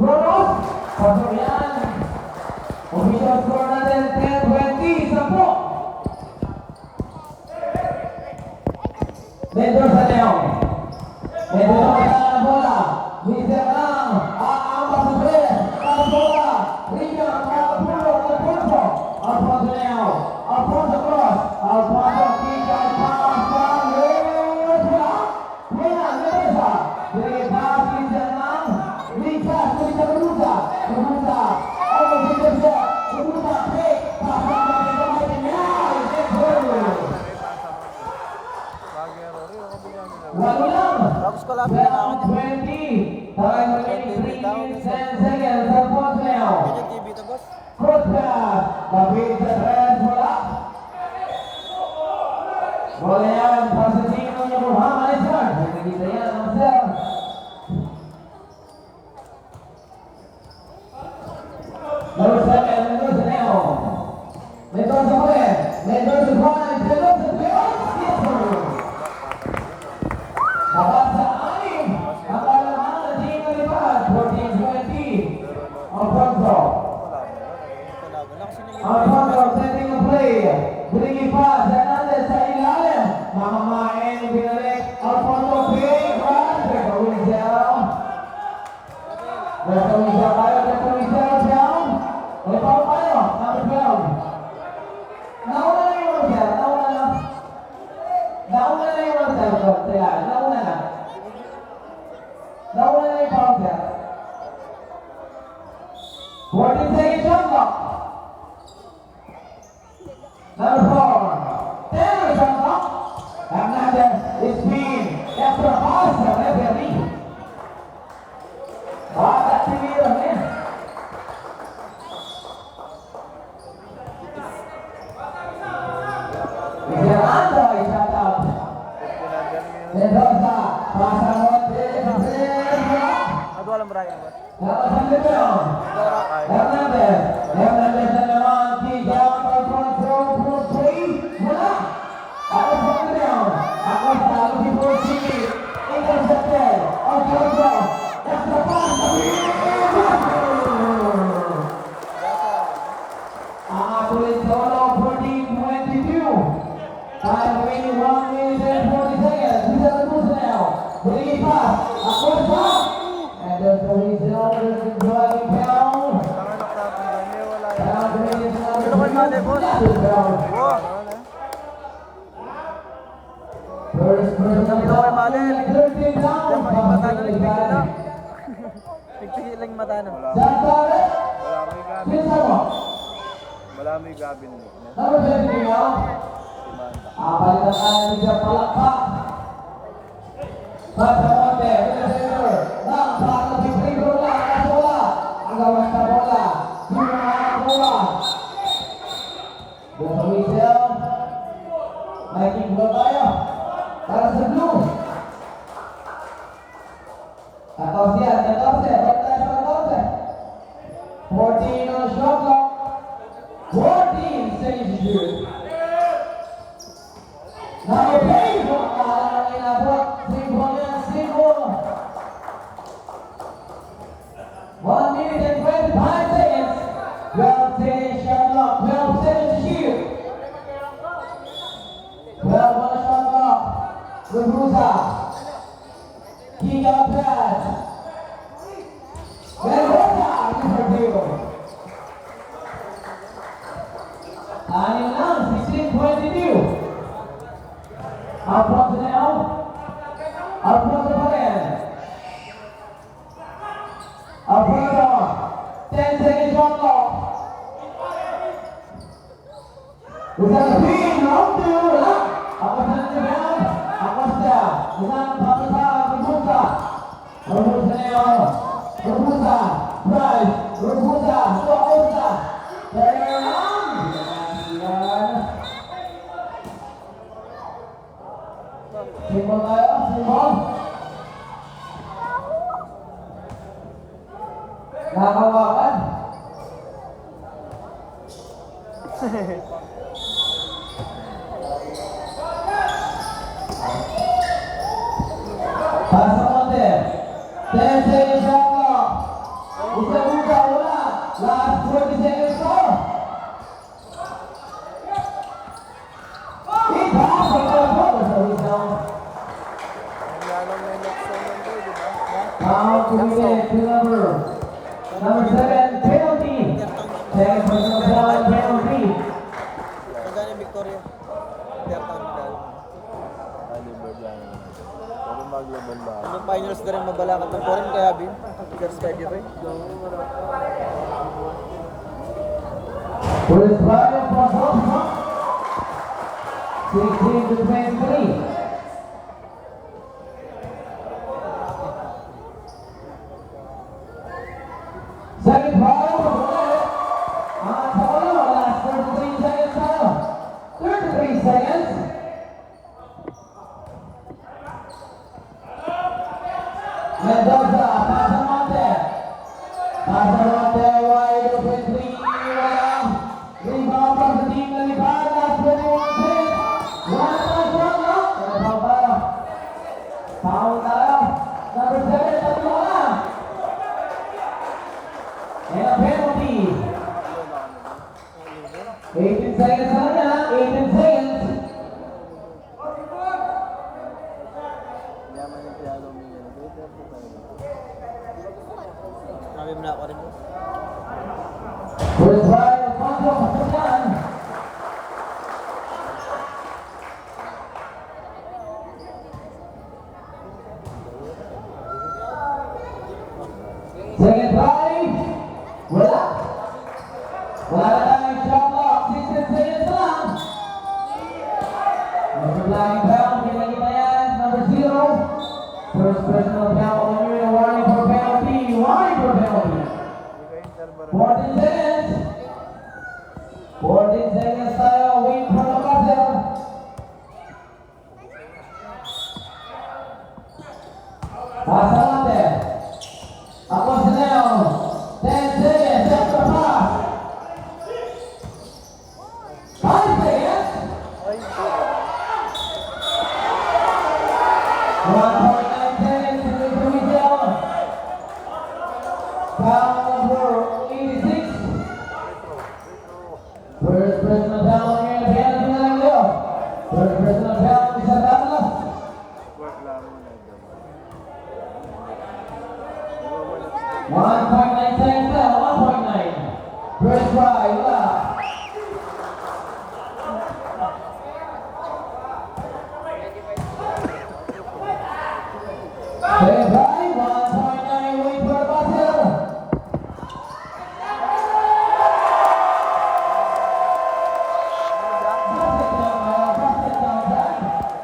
Kronos, pasok yan. Official score natin, 10-20, 10. Mendoza Leon. Mendoza sa bola. Mister lang. Aampas sa pres. Ang bola. Rebound. Alpulo. Alfonso. Alfonso Leon. Alfonso Cross. Alfonso kick and pass. Mendoza. Mendoza. Beri pass. Mister lang. Likas. Mister Mendoza. Mendoza. Over Mendoza. Mendoza. Break. Pass. Walo lang. Tapos ko lang pinanakot 20. Time remaining 3 minutes and seconds. Alfonso Leon. yung TV to, boss. Cross pass. Lapit sa tres. Wala. Bola yan. Pasasino niya Muhammad Isaac. Nakikita yan. Marcel. Number 7. Mendoza Leon. Mendoza pa rin. Mendoza drive. Mendoza playoff. Dapat sa anim, ang kalaman na team na lipat, 14-20. Alfonso. Alfonso setting a play. Bringing pass, Hernandez sa ilalim. Mamamain, binalik. Alfonso, big run. Beto Wiesel. Beto Wiesel kayo, Beto Wiesel down. May power kayo, number 12. Nauna na yung Wiesel, nauna na. Nauna na yung Wiesel, nauna na. Nauna na yung power. 14 seconds shot clock. Number 4. 10 shot clock. Hernandez is being extra pass sa referee. Bata sivil niya. Fernando is shut out. Mendoza, pasa Montes, Ano walang Brian, boss? dapat sa Leon. Hernandez na naman, kick out, Alfonso, pull three, wala. Ako sa Leon, ako sa Lucifer City, intercepted, Alfonso, extra pass, ang atuloy solo, 14-22. Time remaining 1 minute and 40 seconds. Bisa terus now. Beri pass, Alfonso. And then the result is driving down. Down to minutes First person down. 13 down. Tigtigil lang mata na. Santare. Sino mo? Wala may gabin. Number 17 now. Palitan tayo ni Sir Palakpak. Pasa Monte, Center. Nang sa free throw lang ang bola. Ang gawas na bola. Sino ang bola? Beto Wiesel. Making bola tayo. Para sa blue. 14 yan, 14. Ba't tayo sa 14? 14 on shot clock. 14 seconds to shoot. Number 8, ang inabot, 1 minute and 25 seconds. 12 seconds shot clock, 12 seconds to shoot. 12 on shot clock. Ragusa. Kick out pass. Mendoza, interview. Anim lang, 16-22. Alfonso now. Alfonso pa rin. Alfonso. 10 seconds shot clock. Isang spin. Round 2. Wala. Akos na rebound. Akos na. Isang papasa. Ragusa. Ragusa now. Ragusa. Bryce. Ragusa. Ragusa. Turn around. Yan. Simbol tayo, simbol. Nakawakan. Pasa Monte. 10 seconds shot clock. number 7, penalty. Second personal foul, penalty. Magkano yung Victoria? Tertang medal. Caliber lang. Pero maglaban ba? Yung finals na rin mabalakat ng foreign kaya Bin. First steady rin. First trial for Hotspot. 16 to 23. Second trial for Bullet. Last 33 seconds now. 33 seconds. Mendoza, Pasamonte. Pasamonte, wide open three. Walang rebound from the team na lipat. Last 21 seconds. One last one, no? Foul tayo. Foul tayo. Number 7, tatlo na. And a penalty. 18 seconds na lang yan, 18 seconds. Yaman yung piano mo yan. Sabi mo na ako rin. First try, Alfonso Pasasan. Second try, wala. Wala na tayong shot clock, 16 seconds na lang. Multiplying foul, pinagita yan, number 0. First personal foul on you, warning for penalty, warning for penalty. 14 seconds. 14 seconds tayo, wait for the buzzer. Pasamonte. Ako sa Leo. 10 seconds, extra pass. 5 seconds. 1.9 seconds to the whistle. Foul number 86. First personal foul ngayon, penalty na lang yun. First personal foul, isa tatlo. Work lang mo na. 1.9 seconds na, 1.9. First try, wala. Second try, 1.9, wait for the buzzer. Basket down, Jack.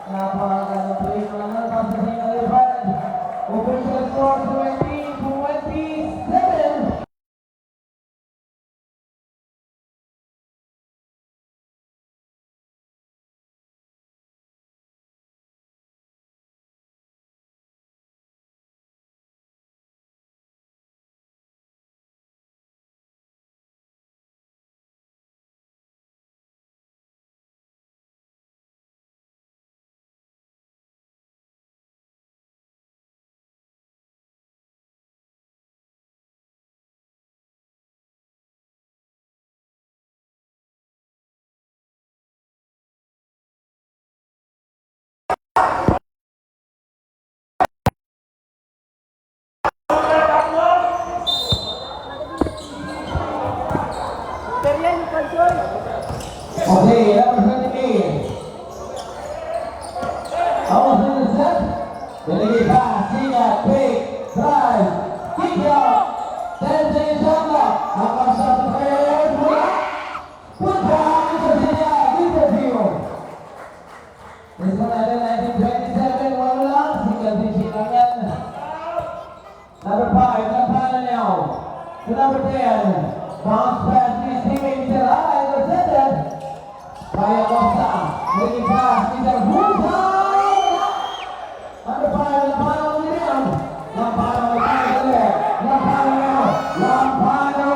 Napakagandang play naman ng basket ng Alibad. Official score 20-27. Okay, that was the game. Almost in the set. Then they get pass, see that big drive, kick out. 10 seconds shot clock. How much shot the player? Put down into the field. This one I did 1927, one lang. Single digit lang yan. Number 5, Napana now. To number 10. Bounce pass to his teammate, Mr. High, intercepted. Kaya Costa, making pass, Mr. Bullseye! Number 5, Lampano on the ground. Lampano on the left. Lampano now. Lampano!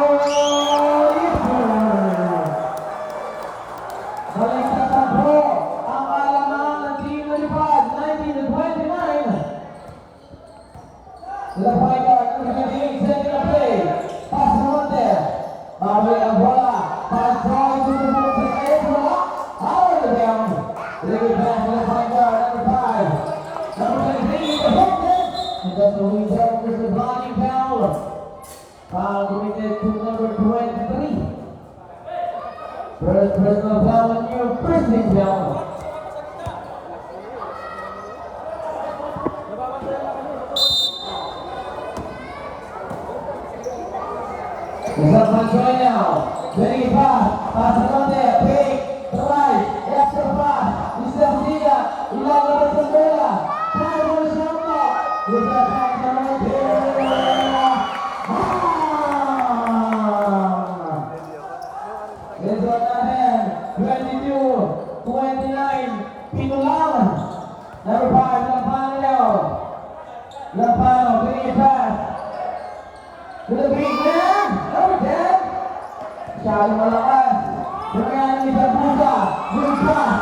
Balik sa tampo. Ang alaman ng team na lipad, 19-29. La Paica, 28 second of play. Pasamonte. Babalik ang bola. Pass throw into the box. Out of the ground. Really pass Foul committed to number 23. First personal foul on your first team foul. Isang control now. Very fast. Pasamonte. Fake. Right. Extra pass. Isang siya. Ilalabas sa bola. Time for the shot clock. With the back to It's on the hand. 22, 29. Pinulang. Number 5, Lampano. Lampano, bring it back. To the big man. Number 10. Masyadong malakas. Dengan ni Sabuka. Good pass.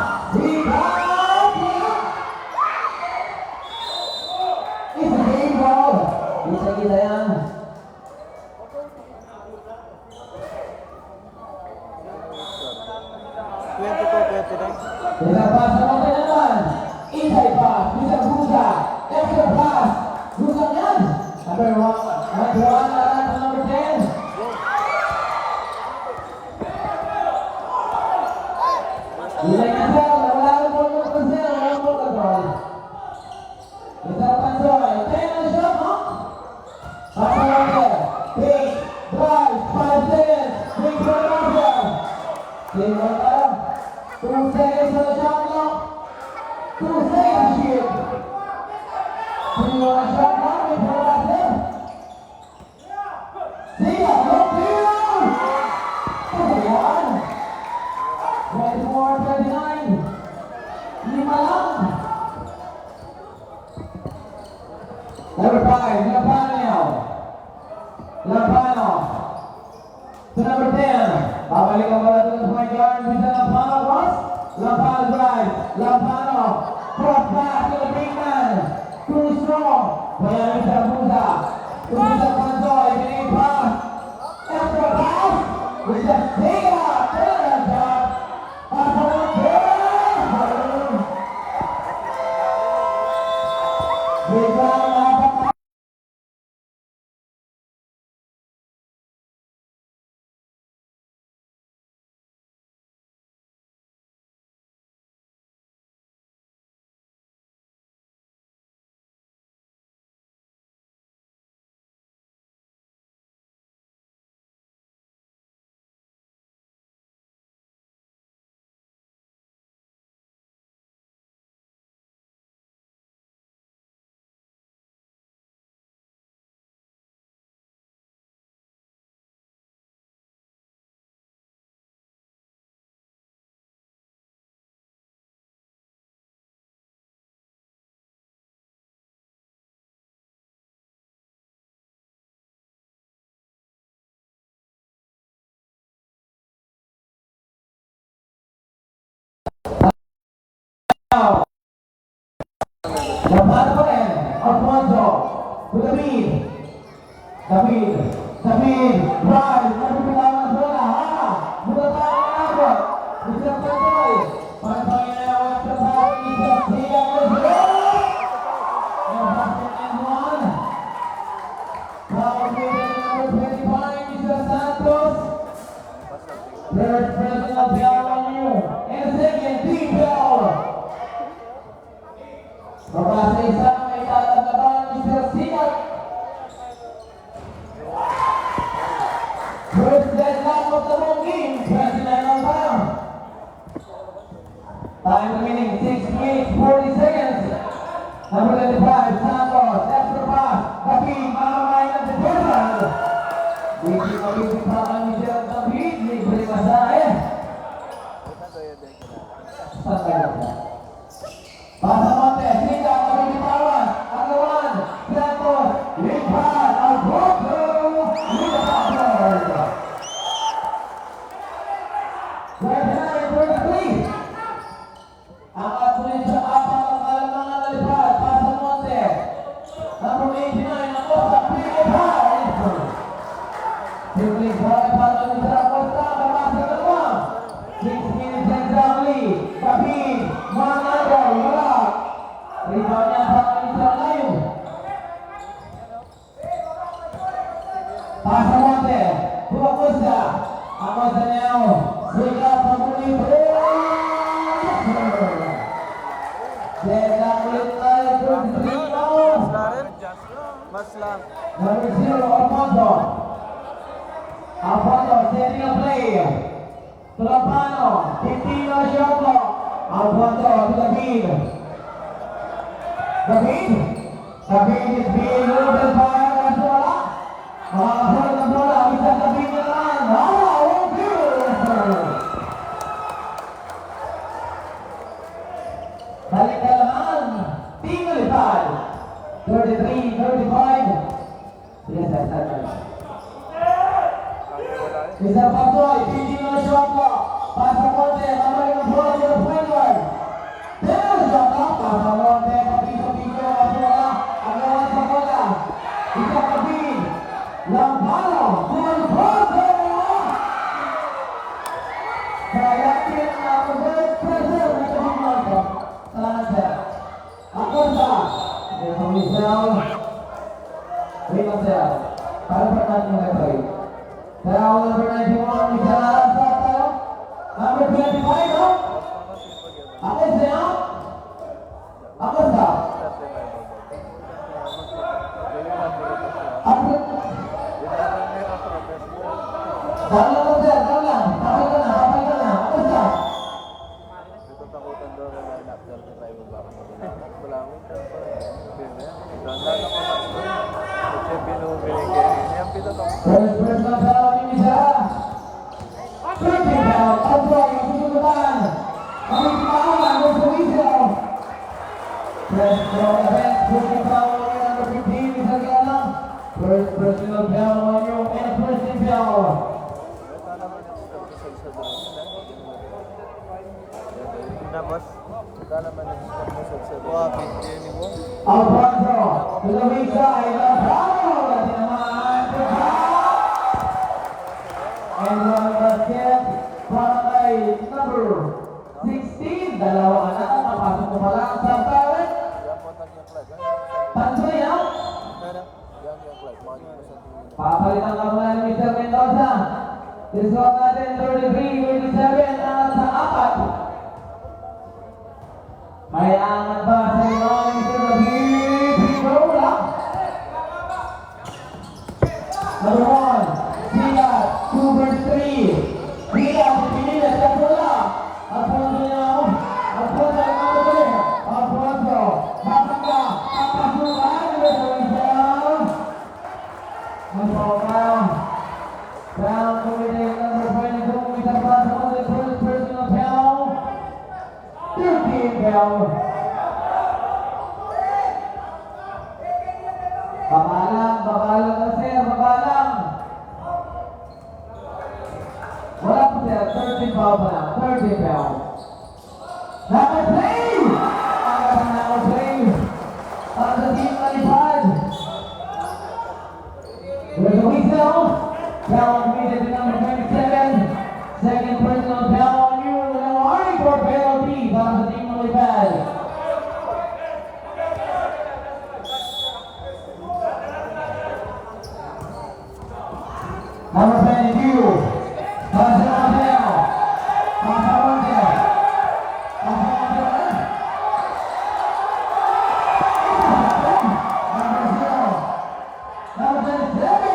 It's a game ball. Bisa kita yan. Bisa pass naman naman. Inside pass. Bisa Busa. Extra pass. Busa yan. Number 1. Number 10. Ilay na siya. Wala ko po yung kasi. Wala ko control. Isa Pansoy. 10 na shot, no? Pasamonte. Take. Drive. 5 seconds. Big for Russia. Take one tayo. 2 seconds on the shot clock. 2 seconds shoot. 3 on the shot clock. Big for Russia. Siya. Look here. That's a one. 24-29. Lima lang. Number 5, Lampano. Lampano. To number 10. Babalik ang bola to the point guard. Bisa Lampano cross. Lampano drive. Lampano. Cross pass to the big man. Too strong. Kaya Mr. Busa. To Mr. Pansoy. Pinay pass. Extra pass. Mr. Siga. Turn shot. Pasamonte. Bisa Lampano. Lampano pa rin. Alfonso. To David. David. Drive. Nabibitawan ang bola. Mula tayo ng abot. Isang Pansoy. Pansoy na yung extra pass. Isang siya. And basket and one. Foul committed number 25. Isang Santos. Third personal foul on you. And second team foul. Mabasa isa, may tatagaban ni Sir Sigat. First deadlock of the whole game, 29 on time. Time remaining 6 minutes, 40 seconds. Number 25, Santos, extra pass. David, mamamay ng defensan. Hindi mabibitakan ni Sir David, libre masahe. Saan kayo na? Pasamonte, Siga, mabibitawan, agawan, Santos, Lipan, Alfonso, Lipan. 29-33. Ang atuloy sa apat ang kalamangan na Lipan, Pasamonte. Number 89, ang Osa, Lipan. Simple Lipan, Pasamonte, Mr. Acosta, Kamasa, Dalawa. 6 minutes exactly. David, Manado, wala. Rebound niya sa isang layo. Pasamonte, to Acosta. Acosta now. Sikat paguli. Sega ulit tayo. 23 Mas lang. Mas lang. Number 0, Alfonso. Alfonso, setting a play. Tulapano, 15 na shot clock. Alfonso to David. David is being loaded by Rasola. Makakasunod ng bola, isang David na lang. Oh, beautiful! Balik na naman. Tingulipad. 33, 35. Sige, sir. Isang Pasoy, 15 na shot clock. Pasamonte, kamali ng bola to the point guard. Pero shot clock, Pasamonte, papiso-piso, bola, agawan sa bola. Isang David, Lampano, Alfonso! Kaya na pressure na Alfonso. Salamat, sir. Acosta, Michel, Rimansel, para natin yung referee. Foul number 91, Michel Arasata. Number 25, no? Acosta, no? Acosta. Down lang, sir, down lang. Papay ka na. Acosta. Natakutan daw na line-up dahil sa tayo magbaka na wala mo. Ganda na ko mas doon. Kasi binibigay. Yan pinatakutan. First personal foul ni Michel. Second foul, Alfonso, yung susunutan. Kami kimakuha, gusto Michel. First foul offense, second foul on your number 15, Michel Gala. First personal foul on you, and first team foul. Basta naman yung step sa doon. Na, boss. Basta naman yung step sa doon. Wapit yun ni Wong. Alfonso, to the weak side, foul. Kasi naman, and one basket para kay number 16. Dalawa na, napasok ko pala ang sa parent. Yan mo tag yung flag. Pansoy, no? Pero, Yan yung flag. Mga yung sa tingin. Papalitan ka muna ni Mr. Mendoza. This one natin, 33-27 na sa apat. May angat ba sa inyo ni Mr. David Picola? Number 1, Silat, 2 verse 3. Silat, pinilit sa bola. Alfonso niya. Alfonso ang mga tuloy. Alfonso, kapagka, kapasukan. Foul committed number 22 with a pass on the first personal foul. 13 foul. Babalang na sir, babalang. Wala po sir, 13 foul pa lang, 13 foul. Number 3! Ang number 3. Para sa team na lipad. There's a whistle. Foul committed to number 27. Second personal foul on you. And a warning for penalty para sa team ng Lipad. Number 22. Para sa Rafael. Pasamonte. Pasamonte. Number 0. Number 27.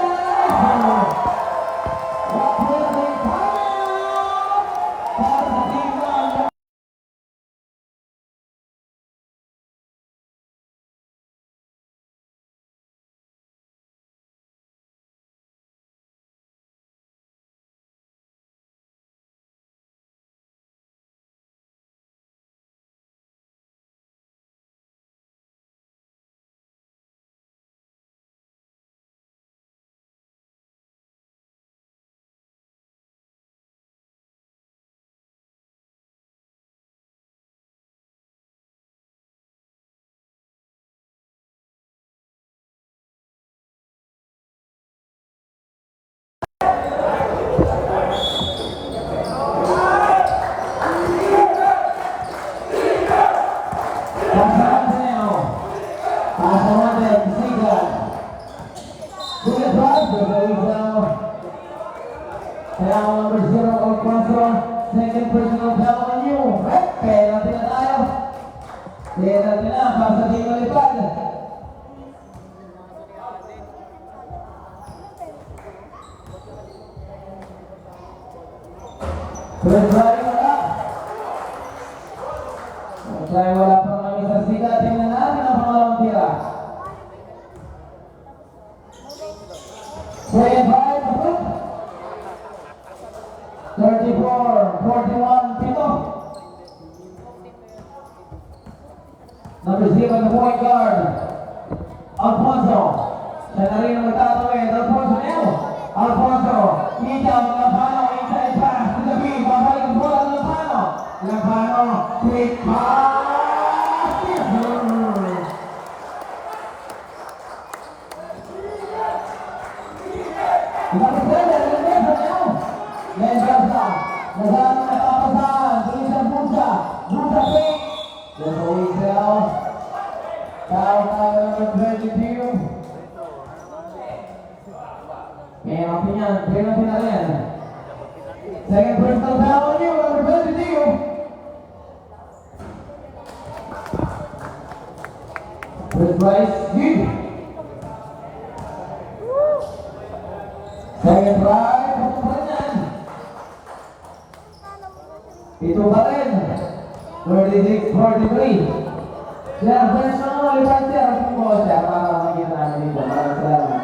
Foul number 0, Alfonso. Second personal foul on you. Penalty na tayo. Penalty na para sa Team Malipad. First try wala. First try wala pa kami sa sika. Tingnan natin ang pangalawang tira. 25 pasok. 34, 41, pito. Number 0 on the point guard. Alfonso. Siya na rin ang magtatawid. Alfonso Neo. Alfonso. Ikaw, Lampano. Inside pass to the beat. Babalik ang bola ng Lampano. Lampano. Quick pass. Number 7. Lemesa Neo. Lemesa. Nasaan ang nakapasahan. Tulis ang Busa. Busa fake. There's a weak foul. Foul number 22. Penalty niyan. Penalty na rin. Second personal foul on you, number 22. First place, you. Second try, pito pa rin yan. Pito pa rin. 36, 43. Sir, first na mo, lipat siya. Ang po siya para makikita namin dito. Maraming salamat.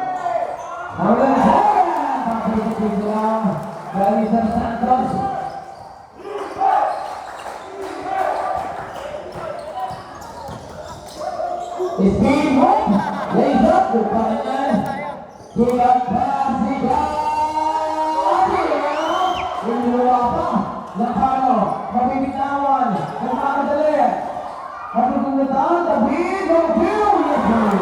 Number 7, pang-pitik lang. Galison Santos. Speed move. Lays up. Lupa na yan. Sigat pass. Sigat. Iniluwa pa. Lampano. Mabibitawan. Kumakadali. Matutungutan. David. Go two. Yes, sir.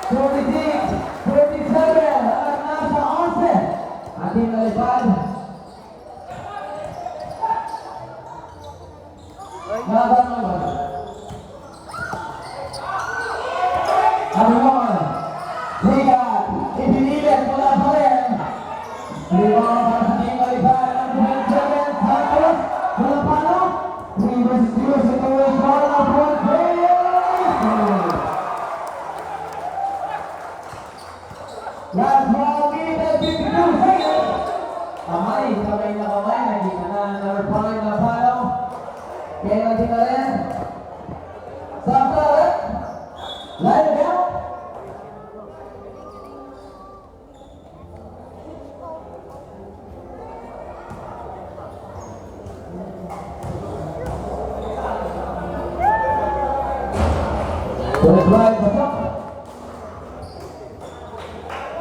36. 37. At nasa 11. Ating nalipad. Laban mo ba? Anuman. Sigat. Ipinilit. Wala pa rin. Rebound para sa Team Malipad. Ang 27. Santos. Lampano. 3 versus 2 situation. Ang front players. Last ball, minute 52 seconds. Kamay na kamay. Naging na number 5 na follow. Penalty na rin. Sampa rin. Line it out. First line, pasok.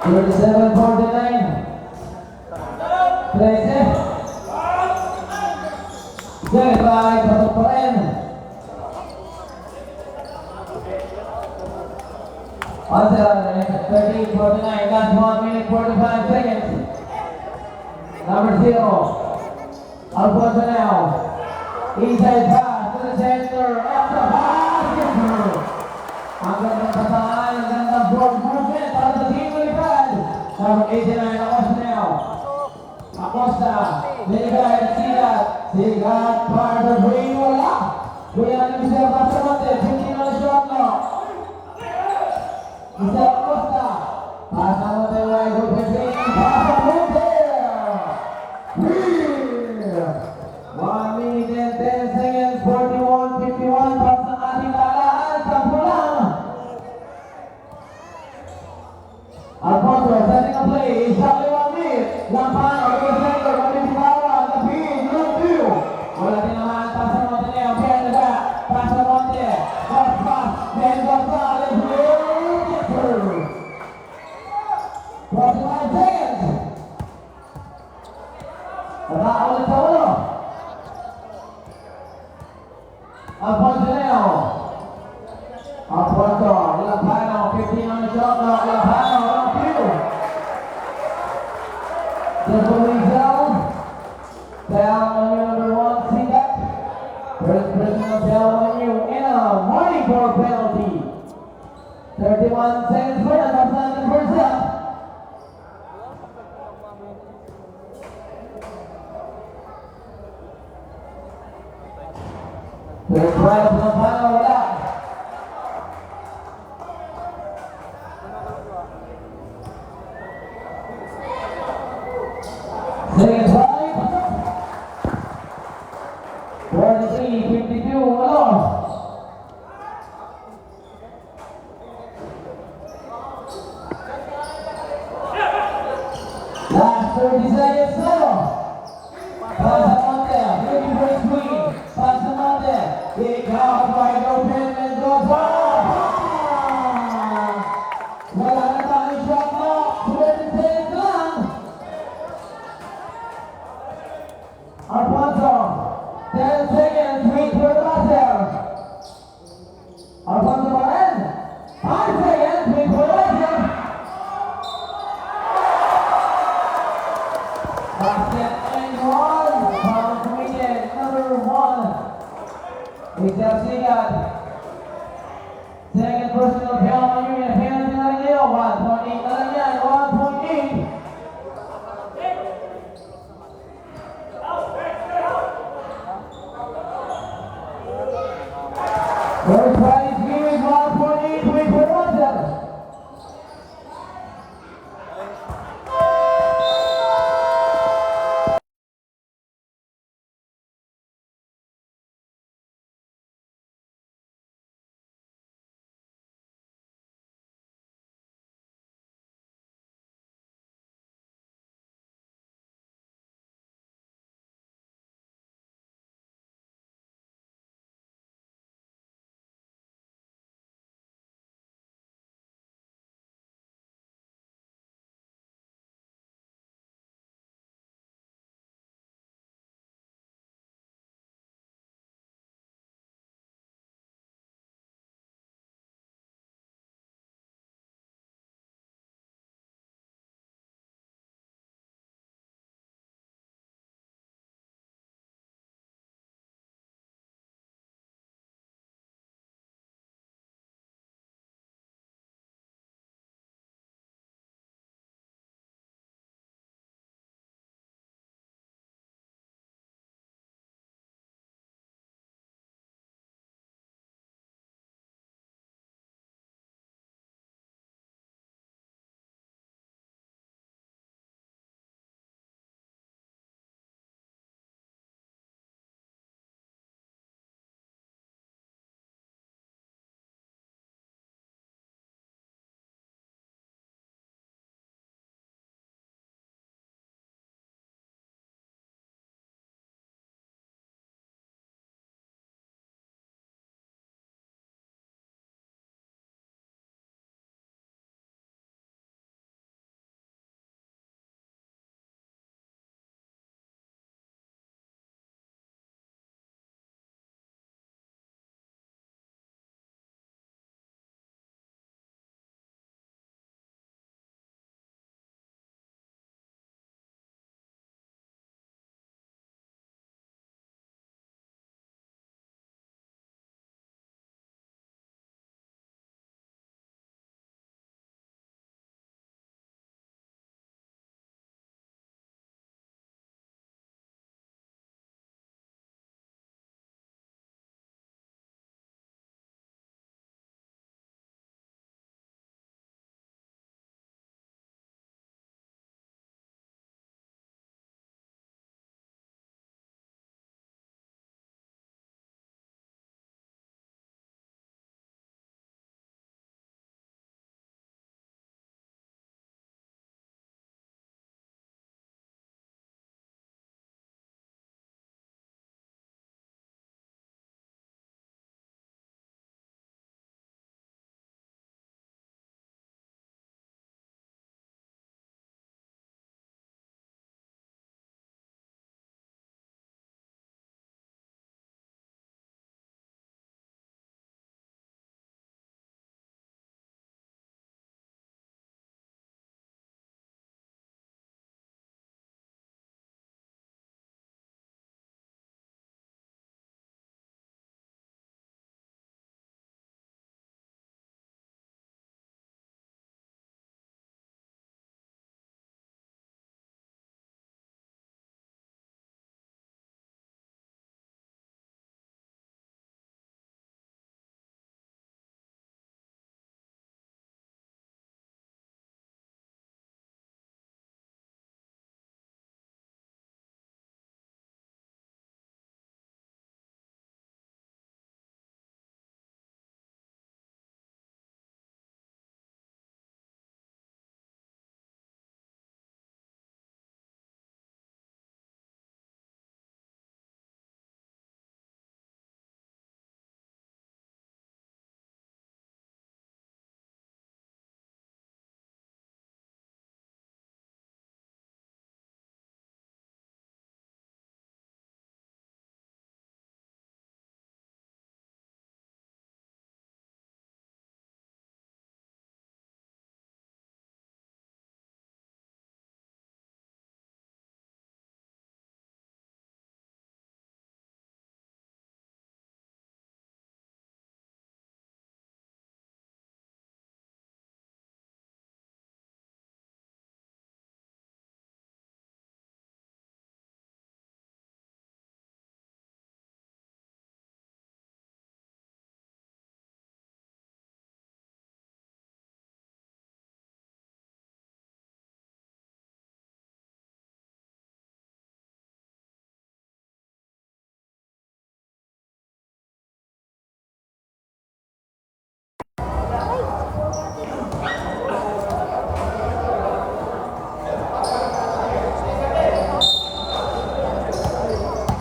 37-49. 13. Second line, pasok pa rin. Answer, 13-49. Last 1 minute 45 seconds. Number 0. Alfonso now. Inside pass to the center. Up the pass. Yes, sir. Ang gandang pasahan, ang gandang broad movement para sa Team Malipad. Number 89, Acosta now. Acosta, Ligay, Sigat. Sigat, part of Ray, wala. Kuya na Mr. Basamante, 15 on the shot clock. Mr. Acosta, pasa mo tayo ay open game. Pasa mo tayo. 1 minute and 10 seconds, 41-51 para sa ating lalaan sa pulang. Alfonso setting a play, exactly 1 minute. Lampano, go center, Mabibitawan, the feed, look two. Wala din naman, pasa mo tayo, behind the back, pasa mo tayo. Cross pass, then the ball, let's go. 45 seconds. Rakao ulit sa ulo. Alfonso Neo. Alfonso, Lampano, 15 on the shot clock. Lampano, on cue. Just believe down. Down on you, number 1, Sigat. First personal down on you in a morning ball penalty. 31 seconds for the first up. Right up ng pala, wala. Second try. 43-52, wala. Last 30 seconds, solo. Pasamonte, looking for his queen. Pasamonte, kick out by Lopez Mendoza. Wala na tayong shot clock. 20 seconds lang. Alfonso, 10 seconds, wait for the buzzer. Alfonso pa rin. 5 seconds, wait for the buzzer. Basket and one. Foul committed, number 1. Miguel Sigat. Second personal foul on Union. Penalty na rin ngayon. 1.8 na lang yan. 1.8. Third prize viewing 1.8. Wait for one.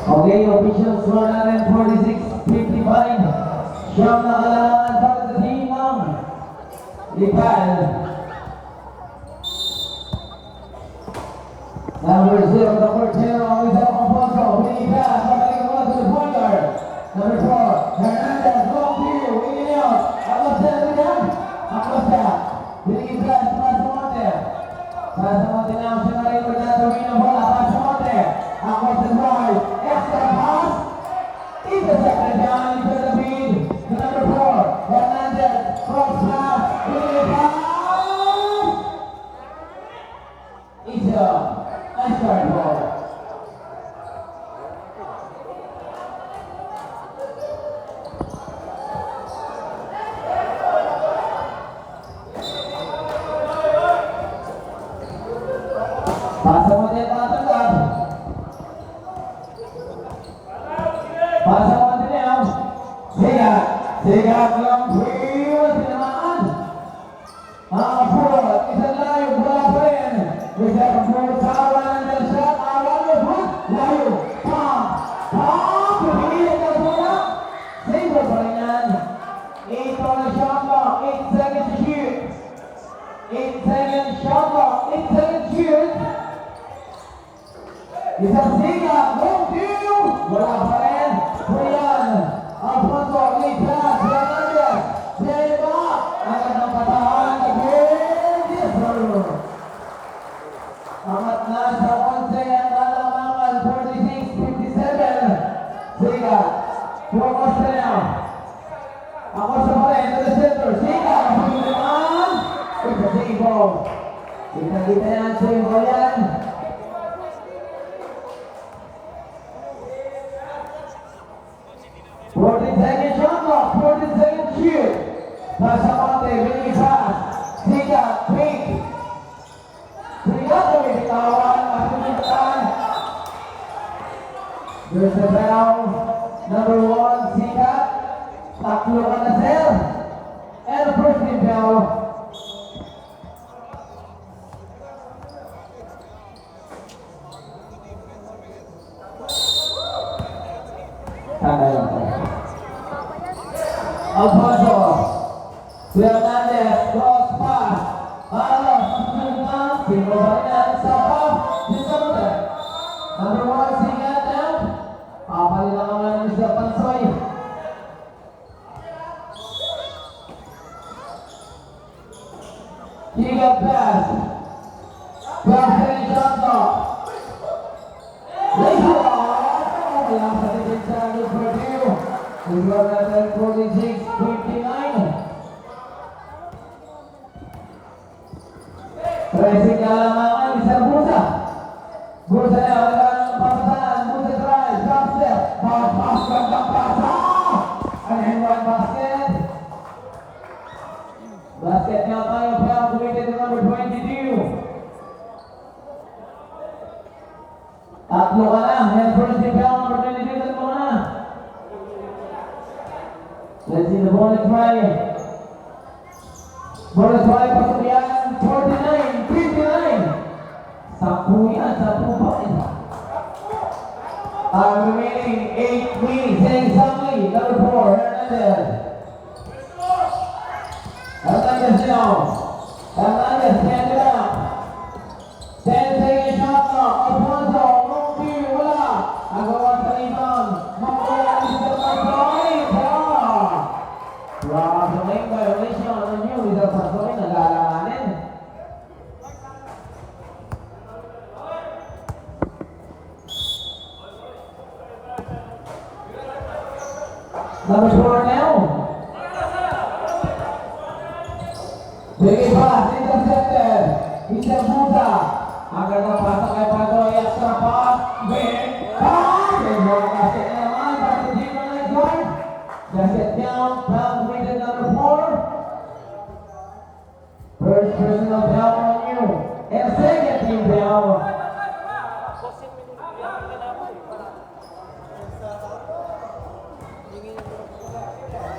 Okay, officials 146-55. Siyam na kailangan para sa team ng Lipal. Number 0, number 10, always up on Ponzo. Winning pass, somebody goes to the point guard. Number 4, Hernandez, long view, winning out. Almost there again. Almost there. Winning pass, Pasamonte. Pasamonte now, siya na rin with that arena bola. Pasamonte. Almost the drive. Extra pass. Intercepted down into the feed. To number 4, Hernandez. Cross pass. Winning pass. It's a nice guard ball. Pasamonte ang panatanggap. Pasamonte now. Sigat. Sigat lang. Puyos. Tinamaan. Puro. Isang layo. Wala pa rin. Isang puro sa awan ng shot. Awan ng hook. Layo. Pam. Pam. Pumiliit ang bola. Save pa rin yan. 8 on the shot clock. 8 seconds to shoot. 8 seconds shot clock. 8 seconds shoot. Isang sigat. Long view. Wala pa rin. Puyan. Alfonso. Lead pass. Hernandez. Deva. Agad ng patahan. Again. Yes, sir. Amat na sa 11 ang lalamangan. 46-57. Sigat. Puro Costa now. Acosta pa rin. To the center. Sigat. Pagkiliman. It's a save ball. Kita-kita yan. Save ball yan. 14 seconds shot clock, 14 seconds shoot. Pasamonte, winning pass. Sigat, quick. Sigat na may bitawan, masusundan. There's a foul. Number 1, Sigat. Tatlo ka na, sir. And the first team foul. Tanda lang po. Alfonso. Hernandez. Cross pass. Para susunod. Pinubanan sa pop. Disamonte. Number 1, Sigat now. Papalin lang naman ng Mr. Pansoy. Sigat pass. 12 seconds shot clock. Laser. Wala sa tingin sa number 2. Number 46-59. Pressing na lamangan, isang Busa. Busa na, wala ng papasahan. Busa drive, drop step. Pass, gandang pasa. An and one basket. Basket niya tayo, foul committed to number 22. Tatlo ka na. Head first team foul number 22. Tatlo ka na. Let's see the bonus try. Bonus try. Pasok yan. 49-59. 10 yan. 10 pa rin. Remaining 8 minutes. Exactly. Number 4. Hernandez. Hernandez now. Hernandez. Stand it up. 10 seconds shot clock. Alfonso. Long view. Wala. Agawan sa rebound. Makuha ni Mr. Pansoy. Grabe violation ng new Mr. Pansoy. Nagalanganin. Number 4 now. Bigay pass. Intercepted. Mr. Busa. Agad na pasok kay Pansoy. Extra pass. Big pass. Big ball basket na naman. Para sa team ng next one. Basket down. Foul committed number 4. First personal foul on you. And second team foul.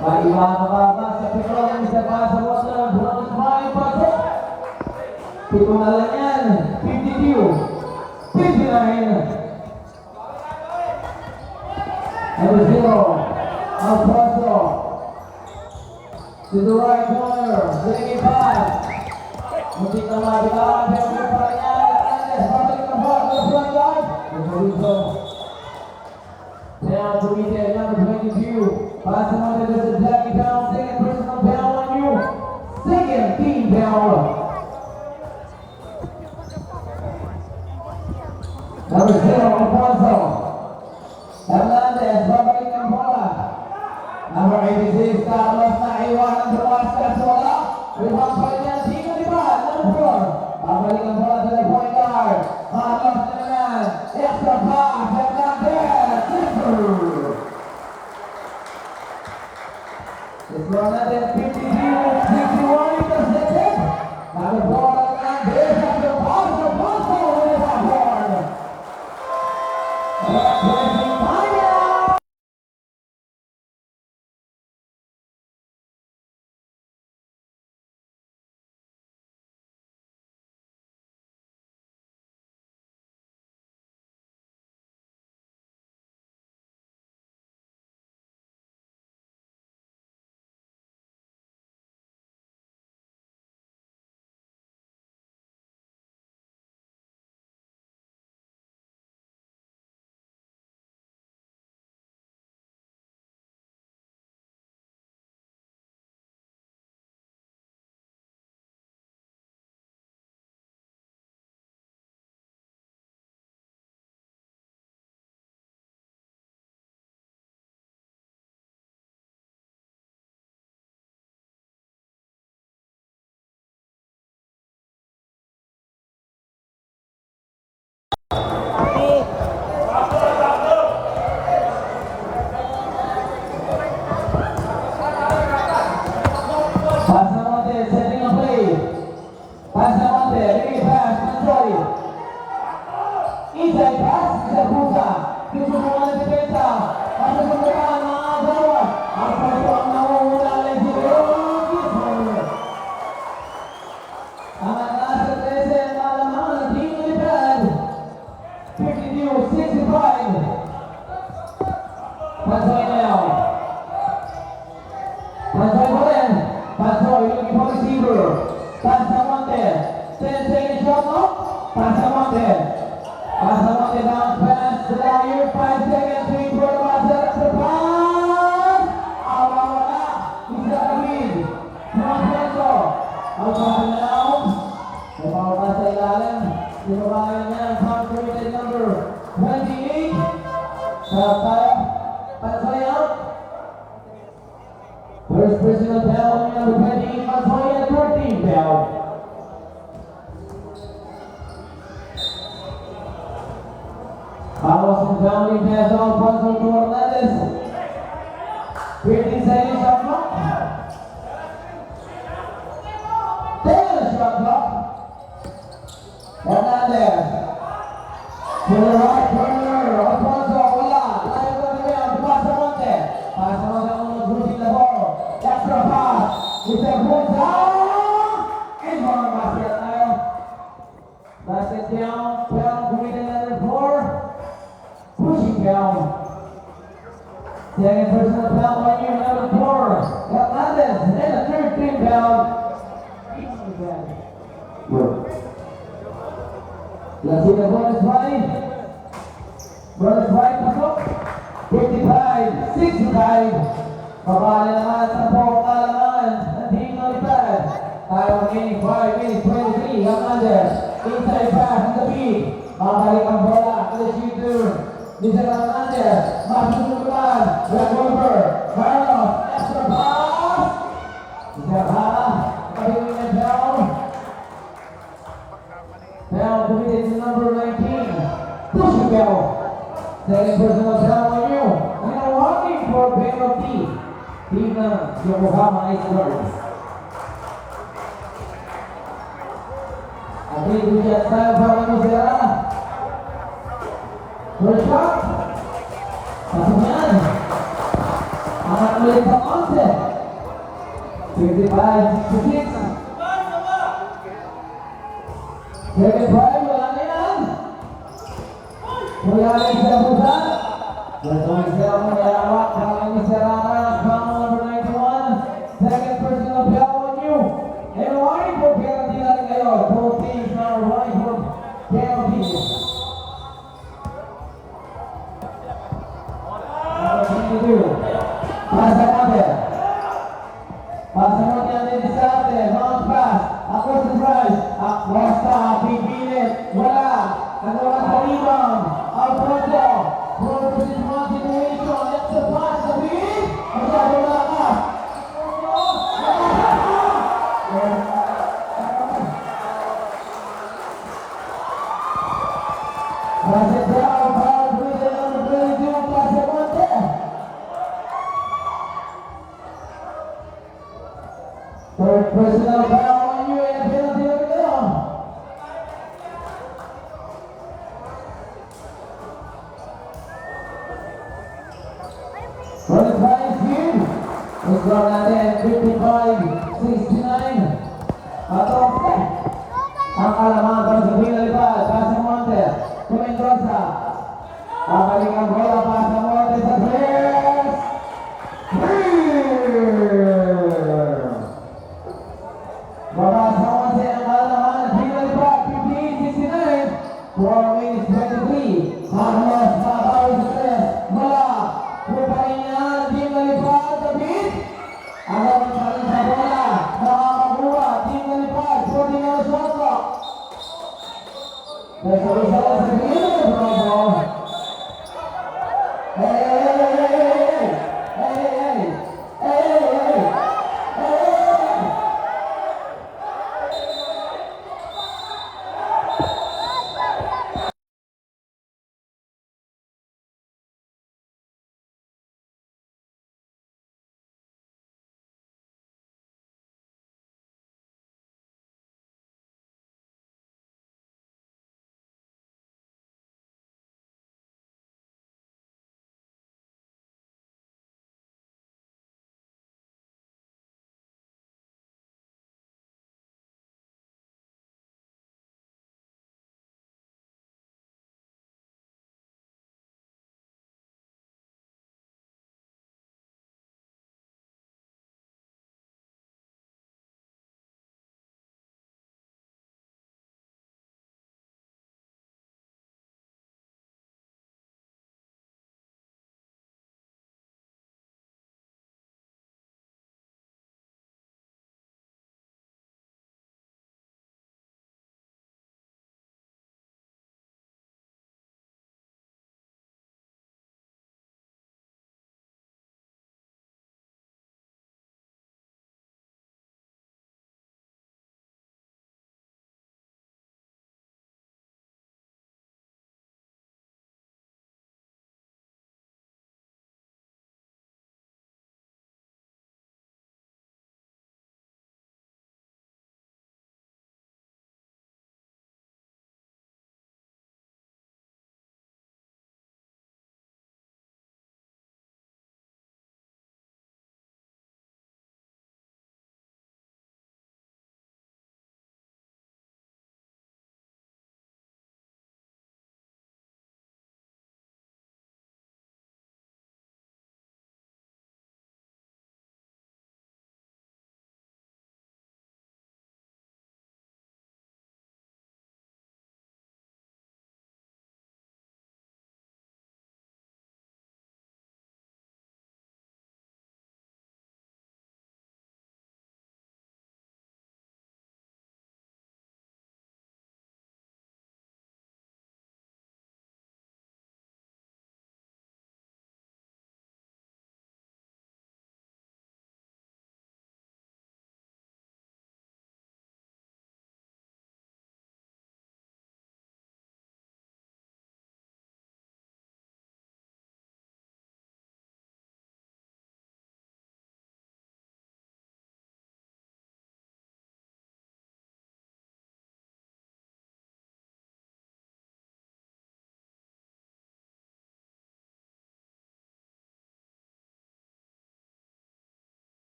Maiwan ka ba sa pitong isa pa sa water? Bonus 5 pasok. Pito na lang yan. 52. 59. Number 0, Alfonso. To the right corner, bringing it back. Muntik na mabitawan, pero may pa rin yan. Hernandez, babalik ng ball to the front line. Caruso. Down to Miguel, number 22. Pass him on to the Jackie Pound, second personal foul on you. Second team foul. Number 0, Alfonso. Hernandez, babalik ng bola. Number 86, Carlos na iwan ng Damascus, wala. Rebound pa rin yan, Tino Liban, number 4. Babalik ang bola sa point guard. Carlos na naman, extra pass, Hernandez, super. This one natin, 52-61 intercepted. Number 4, Hernandez, after pass, Alfonso with that board. Pressing timeout. Pasamonte, setting a play. Pasamonte, big pass, Manzoli. Inside pass, Zabuza. Tuturuan ng depensa. Pasok sa depan, mga dalawa. Ang paso ang nawawala lang si Leon. Ang nasa 13, malaman ng team ng Liban. 52-65. Pansoy now. Pansoy pa rin. Pansoy looking for receiver. Pasamonte. 10 seconds shot clock. Pasamonte. Pasamonte bounce pass. Delayer. 5 seconds. Wait for the pass. That's the pass. Awawala. Isa ka lead. Montenegro. Ang pass now. Napaw pa sa ilalim. Sinubayan niya ang punctuated number 28. Sarap tayo. Pansoy out. First personal foul on number 28, Montoya, 13 foul. Awas ng fouling pass on Alfonso to Hernandez. 15 seconds shot clock. 10 shot clock. Hernandez. To the right corner, Alfonso, wala. Layo ka na yan, Pasamonte. Pasamonte ang mag-bruising na ball. Extra pass. Mr. Bunza. And more basket tayo. Basket down. Pound committed number 4. Pushing down. Second personal foul on you, number 4. Hernandez. And a third team foul. Let's see the bonus right. Bonus right, pasok. 55-65. Kabali naman sa buong kalaman ng team ng Liban. Tayo magiging 5 minutes 23. Hernandez. Inside pass in the beat. Babalik ang bola to the shooter. Mr. Hernandez. Masunugan. Black over. Carlos. Extra pass. Mr. Hara. Pagiging na down. Down committed to number 19. Pushing foul. Second personal foul on you. And a warning for penalty. Team ng Yokohama Ice Guards. At dito siya tayo para mo sila. First shot. Pasok yan. Angat ulit sa 11. 55-66. Second drive, wala na yan. Mula rin sa busa. Bertulisnya mengelak kali ini serangan foul number 91. Second personal foul on you. And wide for penalty natin kayo. Both teams now wide for penalty. Pasa Monte. Pasa Monte ang didiskarte. Bounce pass. Across the drive. Acosta. Pipilit. Wala. Nagawa sa rebound. Alfonso. Brothers in one situation. That's the pass. Sabihin. Masyado malakas. Passes down. Foul with the number 32. Pasa Monte. Third personal foul on you and a penalty over there. For the prize here, score natin 55-69. Atong ang kalaman para sa pinalipad. Pasa Monte. Kumendosa. Babalik ang bola. Pasa Monte sa press. Babasa Monte ang kalaman. Pinalipad. 15-69. 4 minutes 23. Carlos Babawi sa press. Bola. Pupain niya. Di malipad. David. Agawan pa rin sa bola. Nakakabuha. Di malipad. 40 na Soto. Nasa sa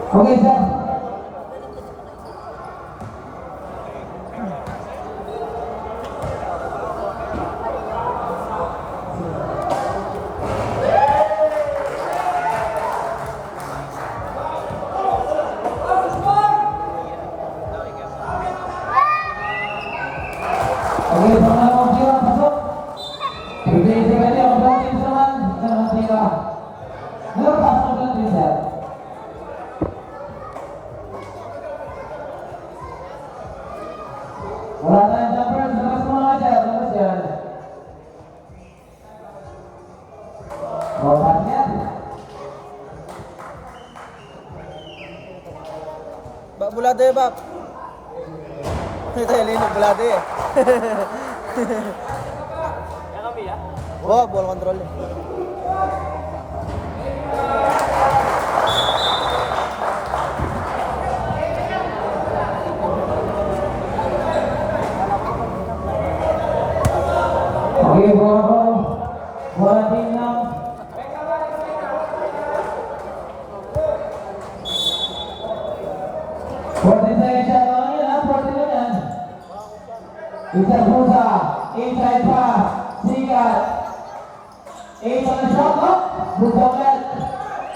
Okay, sir. Okay, pangalan mo siya, pasok. Bigay sa kanya, ang dating naman, sa tira. Napasok lang din, sir. Wala tayong jumpers, labas mo nga dyan, labas yan. O, pass yan. Bak, bulado ya, bak. Ito yung linog, bulado eh. Yan kami, ya? Oo, ball control eh. Okay, bola din lang. Isa Musa, inside pass, Sigat. 8 on the shot clock, Musa ulit.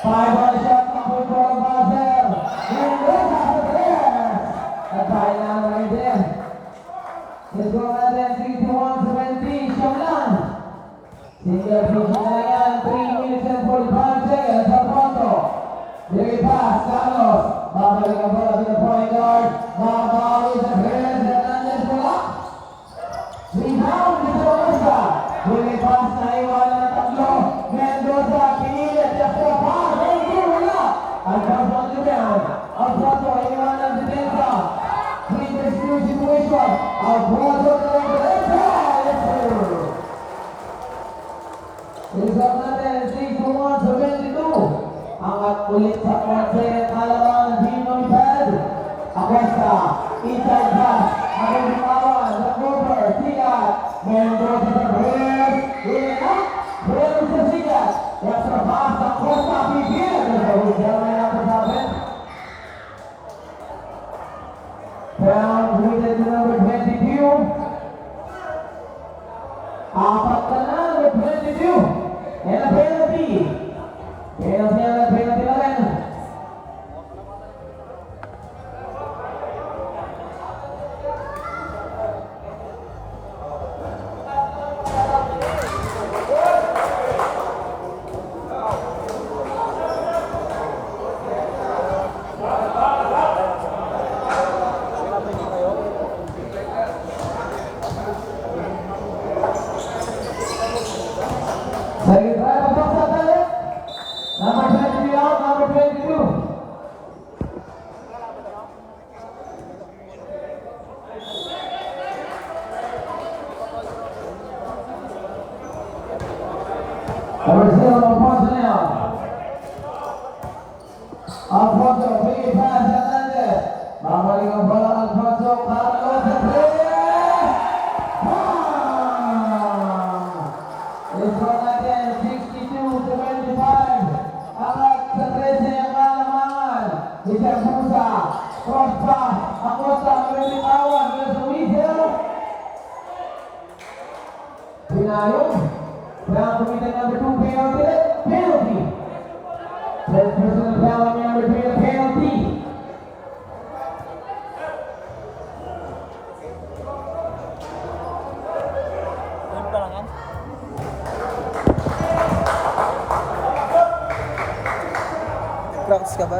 5 on the shot clock, point for the buzzer. And this after there. At tayo na naman din. Let's go natin, 61-70, siyam lang. Single fishing na yan, 3 minutes and 45 seconds, Alfonso. Bigay pass, Carlos. Babalik ang bola to the point guard. Mamawi sa Perez, Hernandez bola. Rebound ni Mendoza. Bigay pass na iwanan ng tatlo. Mendoza, pinilit, just a pass. Hindi, wala. Alfonso ang rebound. Alfonso, iwanan ng detensa. Free situation. Alfonso na lang detensa. Yes, sir. Result natin, 6-1-72. Angat ulit sa konse at halaman, Dino Ipad. Acosta, inside pass. Ang lumawan, the cover, Sigat. Mendoza sa Perez. Huli na. Perez sa Sigat. Extra pass, Acosta, pipil. Nagawin na napasapin. Found with number 22. Apat ka na, number 22. And a penalty. Penalty na rin. Sige, try pasok sa tali. Number 23 out, number 22. Number 0, Alfonso now. Alfonso, big pass, Hernandez. Babalik ang bola, Alfonso, Carlos, sa Perez. Let's go natin, 62-25. Angat sa 13 ang kalamangan. Isang Musa, cross pass, Acosta, Militawan, Wilson, Pinayong. Brown committed number 2 penalty. First personal foul on number 3, a penalty. Doon pa lang yan. Practice ka ba?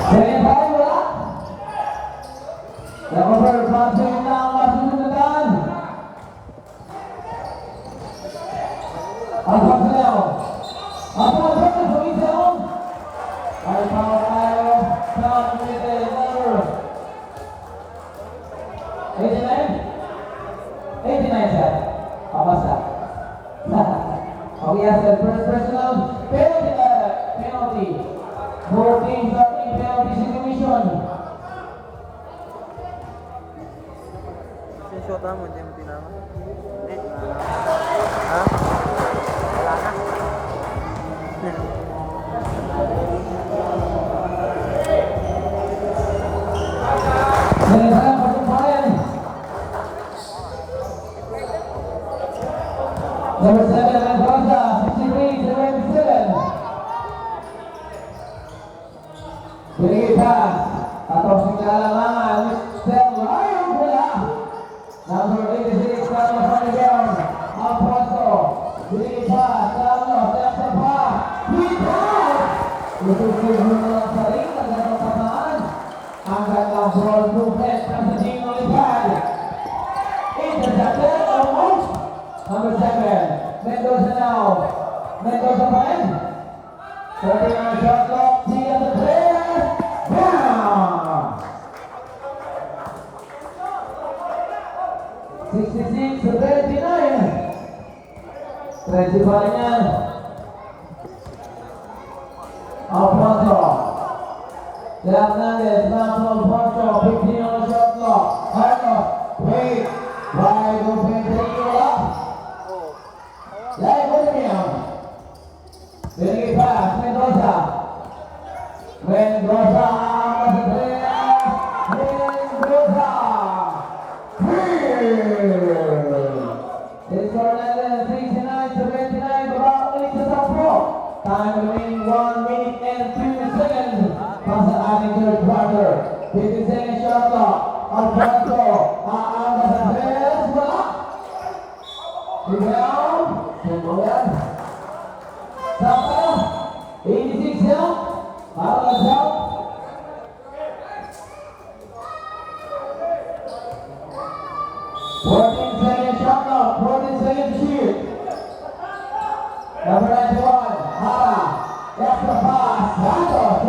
Second time, wala. Recover, passing na ang masusunod. Alfonso now. Alfonso na sumisaw. Ay, power tayo. Down with the number 89? 89, sir. Abasa. Okay, yes, sir. First personal penalty. Both teams are in penalty situation. pa mo, hindi mo tinama. Hindi, wala na. Ha? Wala na. Minsan pagkumpayan. Number 7, Mendoza, 63-77. Binigay pass. Tapos naglalangan, Mr. Ryan Villa. Number 86, Carlos Manigaon. Alfonso. Binigay pass. Carlos, left the pass. Quick pass. Lutusig mo na lang sa ring. Nagkakapataan. Ang gandang ball movement. Passaging on the pad. Intercepted. Almost. Number 7, Mendoza now. Mendoza pa rin. 39 shot clock. See at the player. Down. 66-39. 30 pa rin yan. Alfonso. Hernandez. Now to Alfonso. 15 on the shot clock. Carlos. Wait. Wide open. Take it up. Live with him. Binigay pass, Mendoza. Mendoza, Mendoza. It's Hernandez, 69-79, only to top four. Time remaining 1 minute and 2 seconds. Pasa ating third quarter. 50 seconds shot clock. Alfonso, aangas sa press, wala. Rebound. Kemudian sampai 86 ya, para jauh. 14 seconds shot clock, 14 seconds shoot. Number 91, Hara, extra pass, Santos,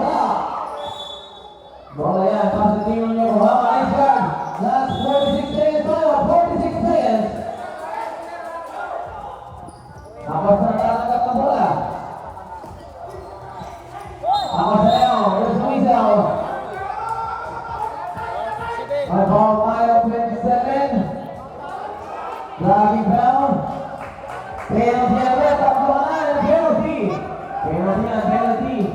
bola yan, pasang tingin nyo, Muhammad Aizan. Last 46 seconds tayo, 46 seconds. Tapos na nakatanggap ng bola. Ako sa iyo, yung sumisaw. May ball tayo, 27. Driving foul. Penalty na rin, tapos na ng penalty. Penalty na, penalty.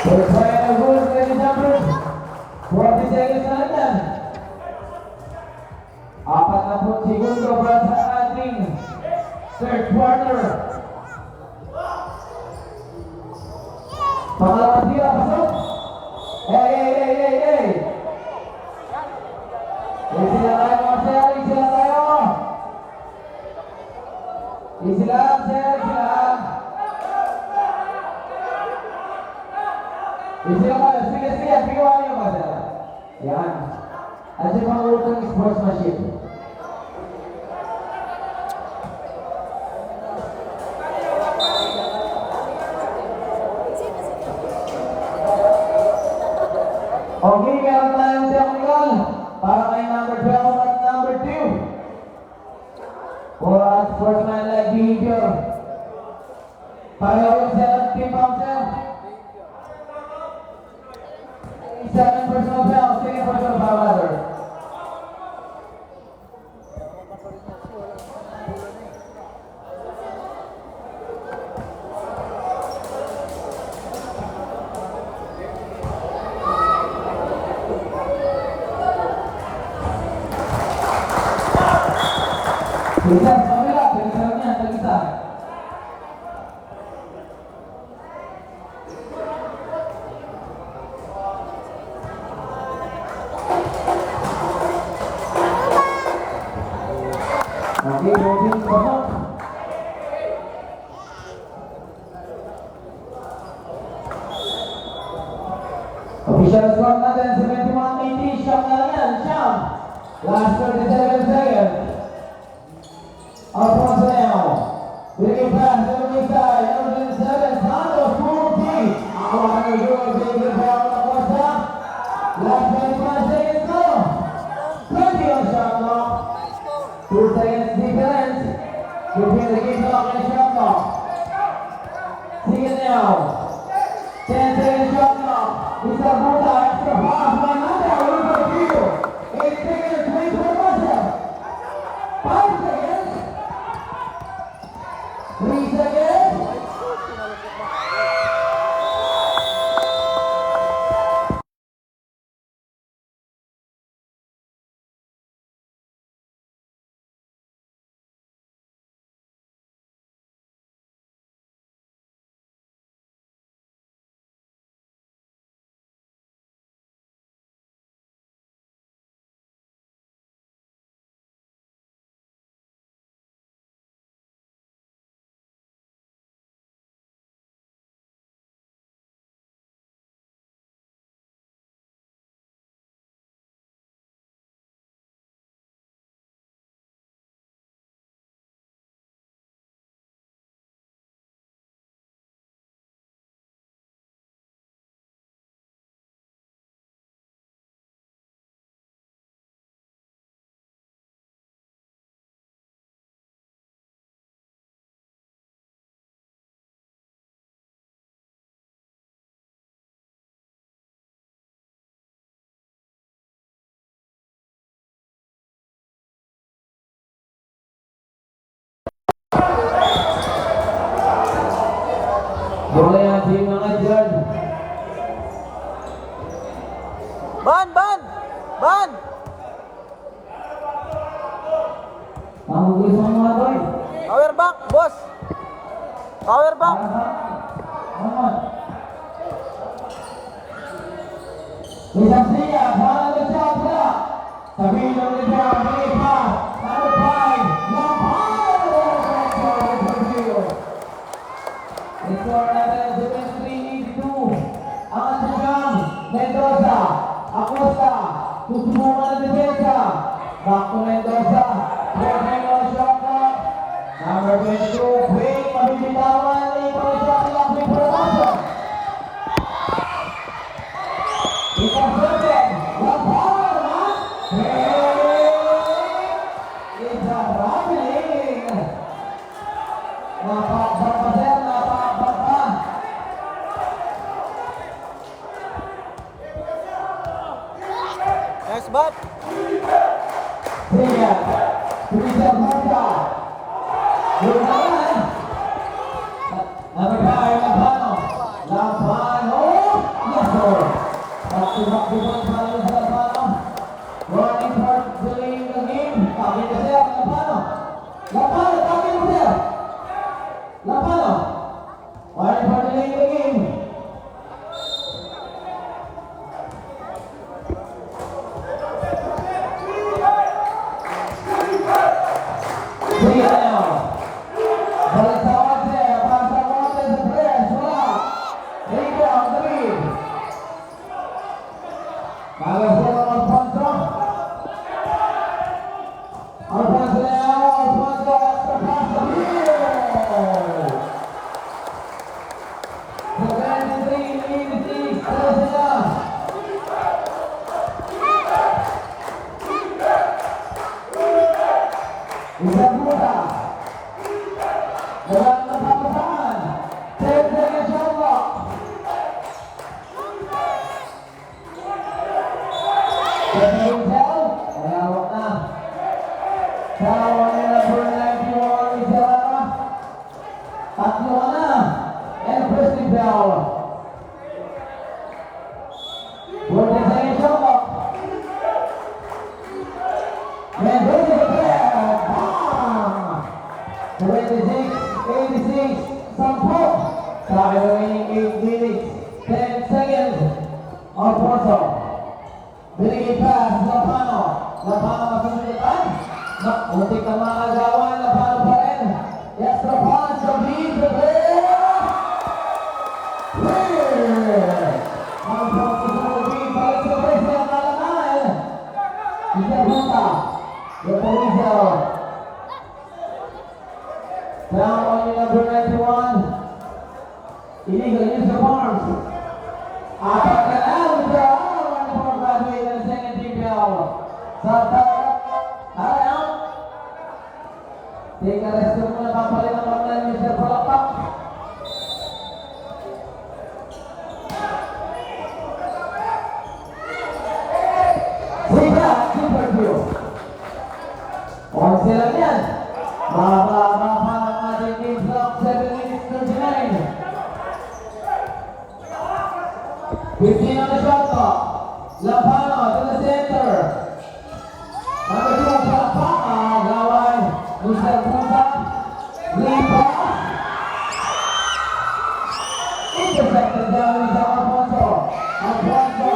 Bersaing ang rules, ladies and gentlemen. 40 seconds na lang. 40 segundo para sa ating third quarter. Pangalawang tira, pasok. Hey. Easy lang tayo mga sir, easy lang tayo. Easy lang sir, easy lang. Easy lang tayo, sige, pigawan niyo ba sir? Yan. At yung mga utang sportsmanship. Okay, meron tayong technical para kay number 12 at number 2. For sportsman-like behavior. Pareho yung 7 pounds sir. 7 personal foul, 6 personal foul rather. Bisa, sampai penyelesaiannya anda bisa. Oke, mungkin kosong. Official score natin 71-80, Syam na lang yan, Syam. Last 37 seconds. Alfonso now. Bringing pass to the side. Number 7, Santos, 40. Awan ng Euro, David Brown na Costa. Last 25 seconds go. 20 on shot clock. 2 seconds difference between the game clock and shot clock. See it now. 10 seconds shot clock. Mr. Buta, extra pass by Nanda, over the field. 8 seconds, wait for the buzzer. 5 seconds. 3 seconds. Boleh aja mengajar. Ban! Ban! Ban! Kamu boleh semua boy. Power bank, boss! Power bank! Muhammad. Disaksikan salah besar pula. Tapi yang lebih berlipat. Number 5. Skor natin sa 3-2. Ang Antigang, Mendoza, Acosta, susubukan ng depensa. Back to Mendoza, Jordan on shot clock. Number 22, Quick, mabibitawan, ipang shot clock, may promotion. Ipang-second, Lampard naman. It's a traveling. Napakbapaser, napakbapa. Nice bat! Tiga, Richard Mata. Lumayan. Number 5, Lampano. Lampano. Yes, sir. Back-to-back defense para sa Lampano. Running for delaying the game. Kami na siya, Lampano. Lampano, kami na siya. Lampano. Running for delaying the game. Sige na. Balik sa Ote. Pasa ko Ote sa press. Wala. Rico ang lead. Magasya ng Alfonso. Alfonso na yan. Alfonso extra pass sa field. 73-86. Pero sila. Isang buta. Walang napapasahan. 10 seconds shot clock. Second foul. Ayawak na. Tawa ni number 91 Isalama. Tatlo na. And first foul. 40 seconds shot clock. Mendoza the player. 26-86. Sampo. Time remaining 8 minutes. 10 seconds. Alfonso. Binigay pass. Lampano. Lampano masusunod. Untik na mga agawan. Lampano pa rin. Extra pass. Complete the player. Clear. Alfonso sumunod. Balik sa press. Ang kalaman. Ikabuta. Reporizo. Down on your number 91. Illegal use of arms. Apat ka na. Withdraw. One for graduate and second team foul. Sa out. Take a rest muna. Papalit ang pagkain ni Mr. Palakpak. 11 lang yan. Mapapang ang ating game clock, 7 minutes 39. 15 on the shot clock. Lampano to the center. Number 2, Lampano. Gaway. Mr. Puta. Lipa. Intercepted down ni Alfonso. Alfonso.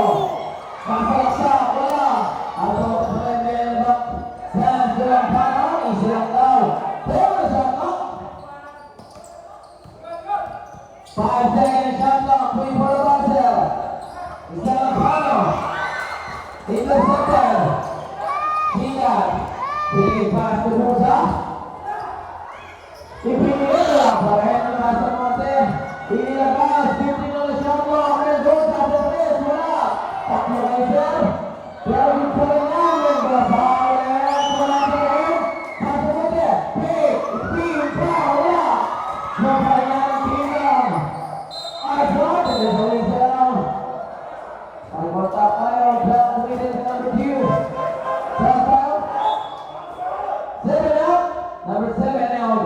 Pampalaksa. Wala. Alfonso Pemelo. Sands to Lampano. Easy lang daw. Pero the shot clock. 5 seconds shot clock. Wait for the buzzer. Isa Lampano. Intercepted. Sigat. Pilih pass to Musa. Ipinili lang. Parehan ng nasa monte. Inilabas. 15 on the shot clock. And goes out of this. Wala. Takbo kayo sir. Pero yung pala niya. Nagbabaw. And wala sa rin. Nasa monte. Pick. Team. Wala. Yung pala niya ng team lang. I brought it. It's only down. Ang mata tayo. Black minutes number 2. Top out. 7 out. Number 7 out.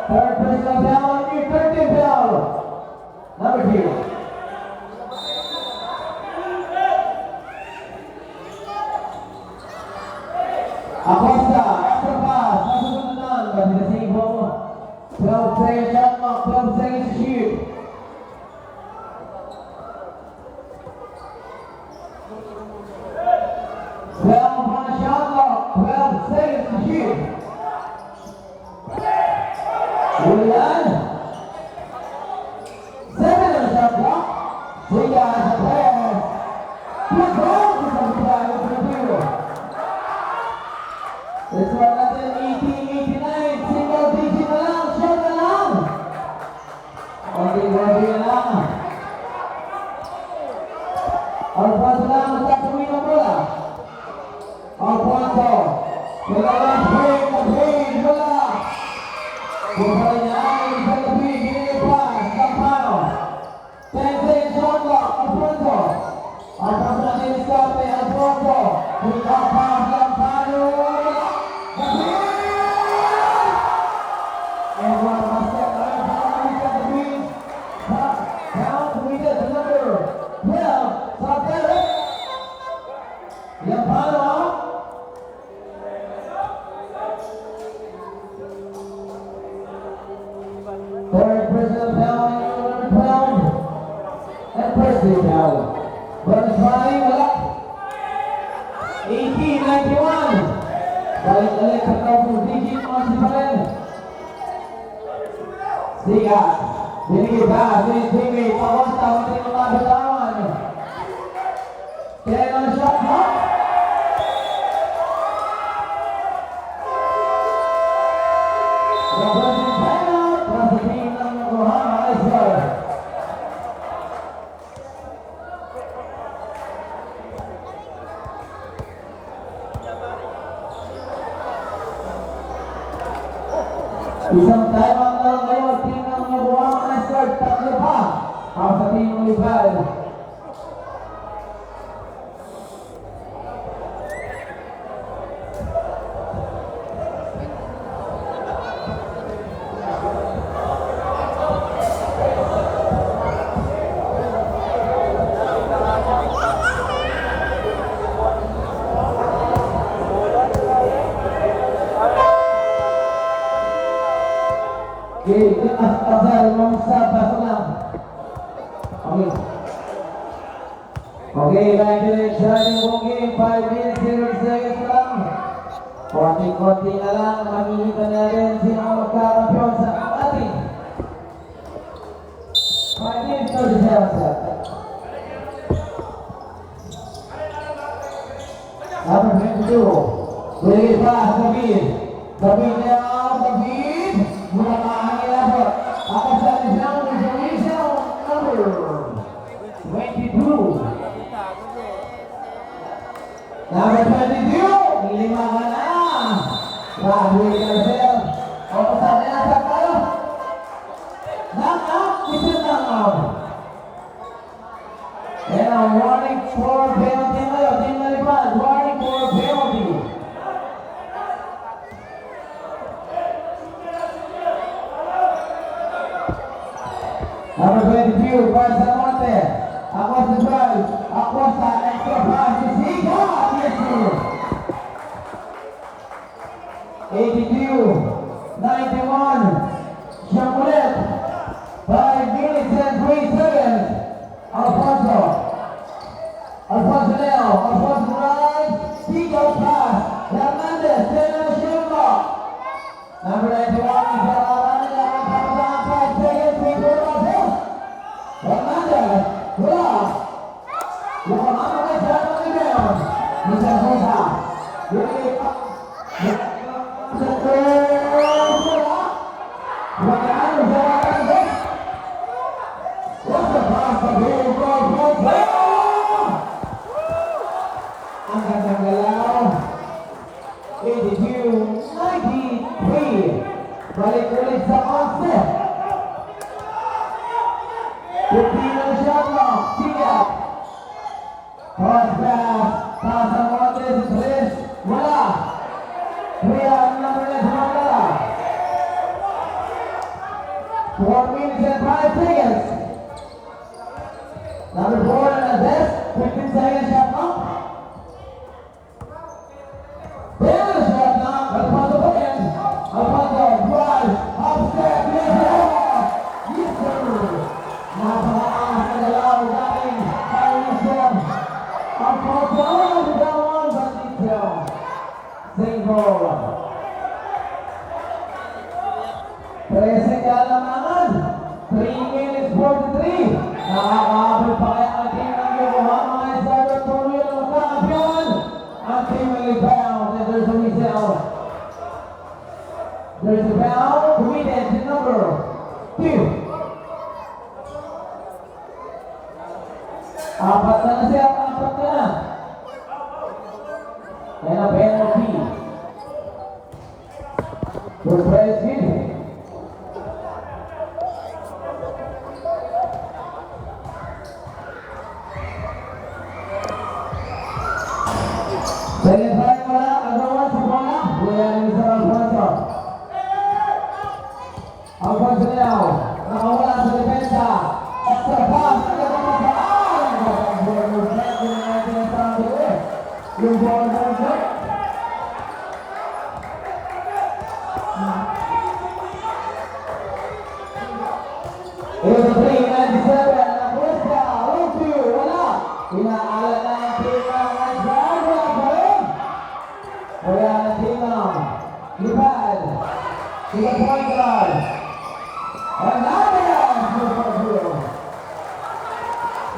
Third personal foul on you. 13th foul. Number 2. Acosta. Extra pass. Nasusunod. Basi na sibo. 12 seconds shot clock. 12 seconds to shoot. Julian. 7 on the shot clock. Siga sa press. Good goal to the side of the field. This one natin 18-89. Single digit na lang. Shot na lang. Konting grabe na lang. Alfonso lang. Magkakawin ang bola. Alfonso. Kailangan break. Mag-break. Wala. Buhay niya ay isang gabi, ginilipas, Lampano. 10 seconds shot clock, Alfonso. Alfonso na niliskarte, Alfonso. Pinapas, Lampano. Gabi! And one basket, Lampano, gabi. Count committed to number 12, Sotero. Lampano. Third personal foul on number 12. And personal foul. Bonus flying, wala. 18-91. Balik-balik sa double digit months pa rin. Siga. Binigay ba? Binigay teammate. Pakosta. Mating ang mabatawan. 10 on the shot clock. Representing timeout. Para sa team ng Yokohama Iceberg. Isang timeout lang ngayon. Team ng Yokohama Iceberg. Tatlo pa. Para sa team ng Lipad. Okay, Azal, Mongsa, Basalam. Okay. Okay, back to the exciting ball game. 5 minutes, 0 seconds na lang. Konti-konti na lang. Makikita natin sino ang magkakampiyon sa ating 5 minutes, 30 seconds. Number 22. Bigay pa, David. David na, David. Mula mahangin ako. Ako sa isang reservation number 22. Number 22. Lima ka na. Graduate ka sir. O saan na sa kayo? Knock out. It's a knock out. And a warning for 82-91. Simulit. 5 minutes and 3 seconds. Alfonso. Alfonso Leo. Alfonso right. Pick up pass. Hernandez. Taylor Shimba. Number 91 is running out of 5 seconds. We go to Hernandez. Wala. Yung mga may sarap ng rebound. Mr. Sosa. Ang gandang galaw. 82-93. Balik ulit sa onset. 15 na shot mo. Sigat. Cross pass. Pass ang Montes. Chris. Wala. Kuya ang number 9 sa Mandala. 4 minutes and 5 seconds. Number 4 Hernandez. 15 seconds shot mo. Taylor shot na. Alfonso pa rin. Alfonso drive. Upstep. Yes sir. Napakaangas na galaw. Galing. Kyle Wisdom. Alfonso. Down one but detail. Single. 13 kalamangan. 3 minutes 43. Nakakaabot pa kaya ang team ng Yokohama ay San Antonio ng kampiyon. Ang team will rebound and there's a whistle. There's a foul committed to number 2. Apat na na siya, apat na na. And a penalty. For Brazil. Second time wala, agawan sa bola. Kuya ni Mr. Alfonso. Alfonso Leao, nakawala sa depensa. At sa pass, nagkakamasaan. Ball movement, yun ang natin ang sabi eh. Yung ball movement. Ito 3-97, ang Huesca, Lupi, wala. Inaalat na ang team ng Isaac, wala pa rin. Kaya ang team ng Lipad, sila point guard. Hernandez, super zero.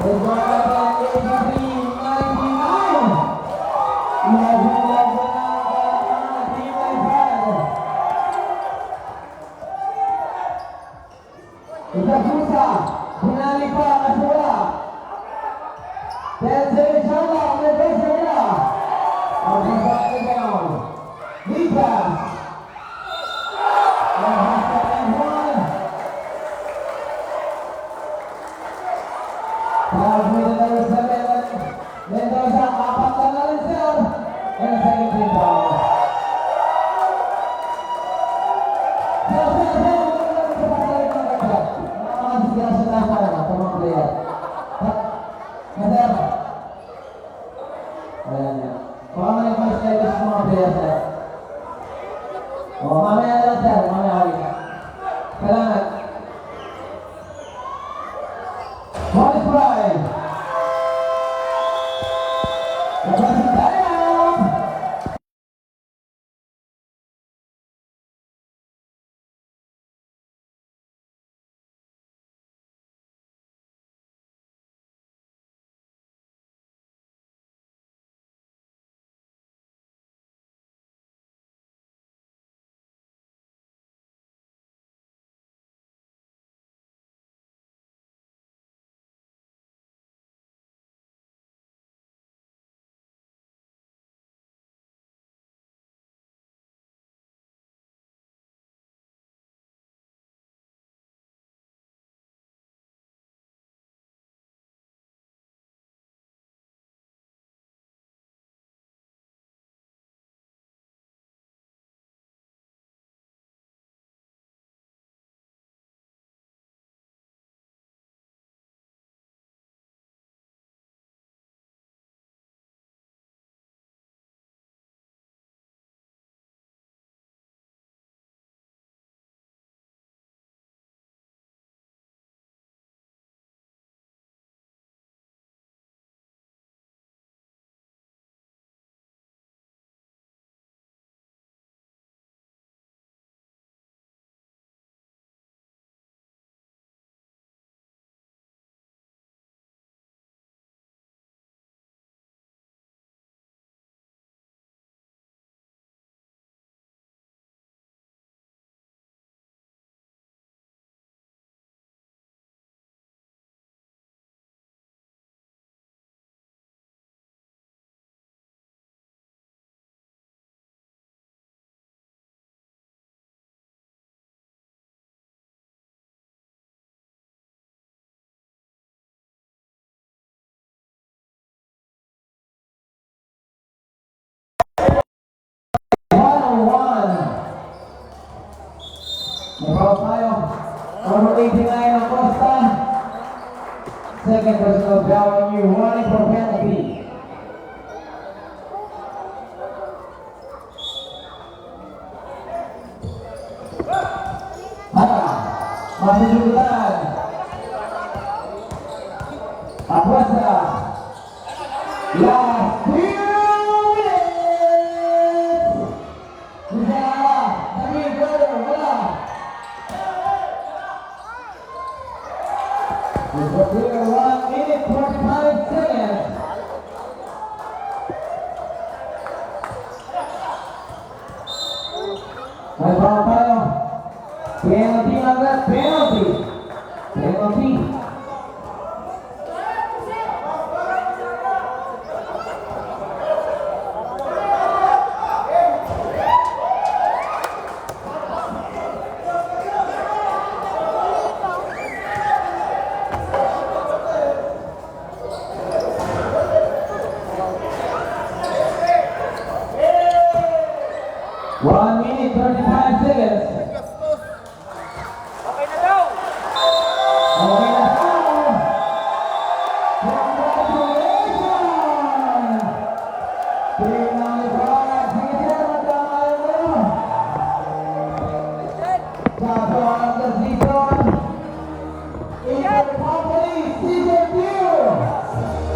It's going up at 83-99. Imagine na ang team ng Lipad. Itapusa, binalik pa ang wala. 10 seconds shot lang, may base nila. Ang back rebound. Lipas. Ang hashtag and one. Tapos may number 7. Mendoza, apat na rin sila. And second rebound. Mamaya na lang sir, mamaya ulit. Salamat. Boys Pride. Nagpasok tayo! 89 Acosta. Second personal foul on you, warning for penalty. Masih jutaan. Acosta. Last 2 minutes. Bisa tapi brother, bola. It's clear 1 minute 45 seconds. May ball tayo. Penalty lang that, penalty. Penalty. One minute 35 seconds. Okay na daw! Okay na tayo. Congratulations! Team ng Librad. Sige sila, magkakaroon kayo. Champion of the season. Inter Company Season 2.